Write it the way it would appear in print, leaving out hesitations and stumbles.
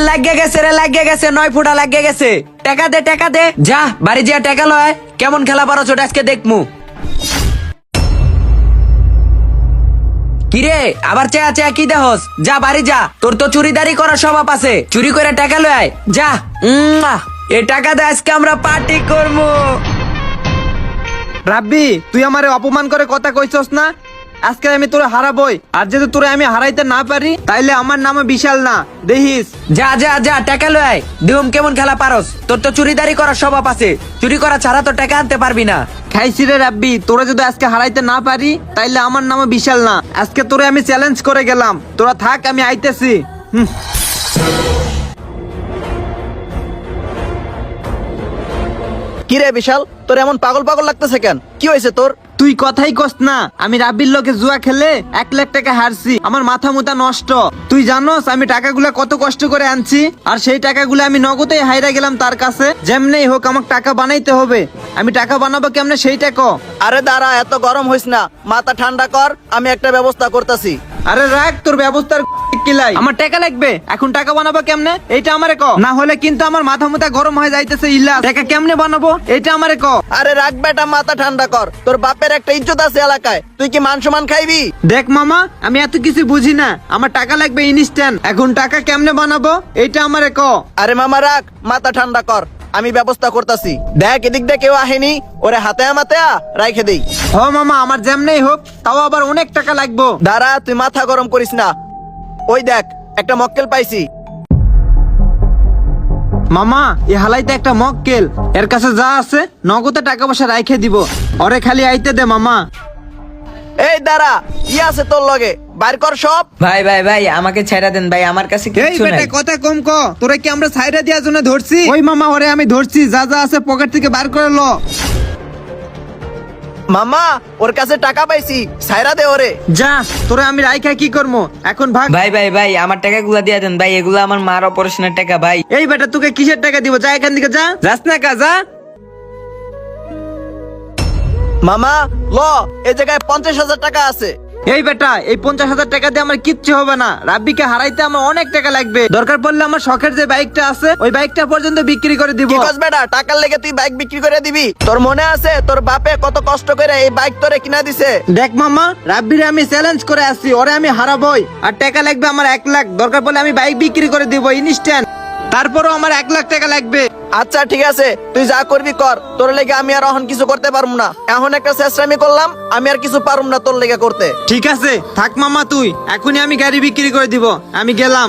লাগিয়ে গেছে রে, লাগিয়ে গেছে, 9 ফুটা লাগিয়ে গেছে। টাকা দে যা বাড়ি যা, টাকা লয়। কেমন খেলা পারো ছোট, আজকে দেখমু। কিরে আবার চেয়া চেয়া কি দেহস? যা বাড়ি যা, তোর তো চুরিদারি করার স্বভাব আছে। চুরি করে টাকা লয় যা। এ টাকা দে, আজকে আমরা পার্টি করবো। রাব্বি, তুই আমারে অপমান করে কথা কইছস না? আজকে আমি তোরে হারাবই। আর যদি তোরে আমি হারাইতে না পারি তাইলে আমার নামে বিশাল না, দেখিস। যা যা যা টাকা লয়। দেখুম কেমন খেলা পারস। তোর তো চুরিদারি করার স্বভাব আছে। চুরি করা ছাড়া তো টাকা আনতে পারবি না। খাইছি রে রাব্বি, তোরা যদি আজকে হারাইতে না পারি তাইলে আমার নামে বিশাল না। আজকে তোরে আমি চ্যালেঞ্জ করে গেলাম, তোরা থাক, আমি আইতেছি। কি রে বিশাল, তোর এমন পাগল পাগল লাগতেছে কেন? কি হয়েছে তোর? তুই কথাই কস না। আমি রাব্বির লোকে জুয়া খেলে 1 লাখ টাকা হারছি, আমার মাথা মুথা নষ্ট। তুই জানোস আমি টাকাগুলা কত কষ্ট করে আনছি, আর সেই টাকাগুলো আমি নগদেই হাইরা গেলাম তার কাছে। যেমনেই হোক আমাকে টাকা বানাইতে হবে। আমি টাকা বানাবো কেমনে সেইটা ক। আরে দাঁড়া, এত গরম হইস না, মাথা ঠান্ডা কর, আমি একটা ব্যবস্থা করতেছি। আরে রাখ তোর ব্যবস্থার কিলাই, আমার টাকা লাগবে। এখন টাকা বানাবো কেমনে এইটা আমারে ক, না হলে কিন্তু আমার মাথা মুথা গরম হয়ে যাইতেছে। ইল্লা টাকা কেমনে বানাবো এইটা আমারে ক। আরে রাখ বেটা, মাথা ঠান্ডা কর। তোর বাপের একটা ইজ্জত আছে এলাকায়, তুই কি মান সম্মান খাইবি? দেখ মামা, আমি এত কিছু বুঝি না, আমার টাকা লাগবে ইনস্ট্যান্ট। এখন টাকা কেমনে বানাবো এইটা আমারে ক। আরে মামা রাখ, মাথা ঠান্ডা কর, আমি ব্যবস্থা করতেছি। দেখ এদিক দিয়ে কেউ আহেনি, ওরে হাতে মাতে রাইখে দেই। হ মামা, আমার যেমনেই হোক, তাও আবার অনেক টাকা লাগবে। দাঁড়া, তুই মাথা গরম করিস না। ওই দেখ একটা মক্কেল পাইছি। মামা এই হালাইতে একটা মক্কেল, এর কাছে যা আছে নগদে টাকা পয়সা রাইখে দিব। ওরে খালি আইতে দে মামা। এই দাঁড়া, কি আছে তোর লগে? বাইর কর সব। ভাই ভাই ভাই আমাকে ছেড়ে দেন ভাই, আমার কাছে এই কিছু বেটা নাই। কথা কম ক, তোরে কি আমরা সাইডা দেওয়ার জন্য ধরছি? ওই মামা ওরে আমি ধরছি, যা যা আছে পকেট থেকে বার করে ল। মামা ওর কাছে টাকা পাইছি, সাইরা দে ওরে। যা, তোরে আমি রাইখা কি করবো এখন, ভাগ। ভাই ভাই ভাই আমার টাকাগুলা দিয়ে দেন ভাই, এগুলো আমার মার অপারেশনের টাকা ভাই। এই বেটা তোকে কিসের টাকা দিব? যা এখান থেকে, যা, যাস না কা, যা। মামা ল, এই জায়গায় 50,000 টাকা আছে। এই বেটা, এই 50,000 টাকা দিয়ে আমার কিচ্ছু হবে না। রাব্বিকে হারাইতে আমার অনেক টাকা লাগবে। দরকার পড়লে আমার শখের যে বাইকটা আছে ওই বাইকটা পর্যন্ত বিক্রি করে দিব। কি কস বেটা, টাকার লেগে তুই বাইক বিক্রি করে দিবি? তোর মনে আছে তোর বাপে কত কষ্ট করে এই বাইক তোরে কিনা দিছে? দেখ মামা, রাব্বিরে আমি চ্যালেঞ্জ করে আসছি, ওরে আমি হারাবই। আর টাকা লাগবে আমার 1 লাখ। দরকার পড়লে আমি বাইক বিক্রি করে দিব ইনস্ট্যান্ট। তারপরও আমার 1 লাখ টাকা লাগবে। আচ্ছা ঠিক আছে, তুই যা করবি কর, তোর লেগে আমি আর এখন কিছু করতে পারবো না। এখন একটা চেষ্টামি করলাম, আমি আর কিছু পারবো না তোর লেগে করতে। ঠিক আছে থাক মামা, তুই এখনই আমি গাড়ি বিক্রি করে দিব। আমি গেলাম।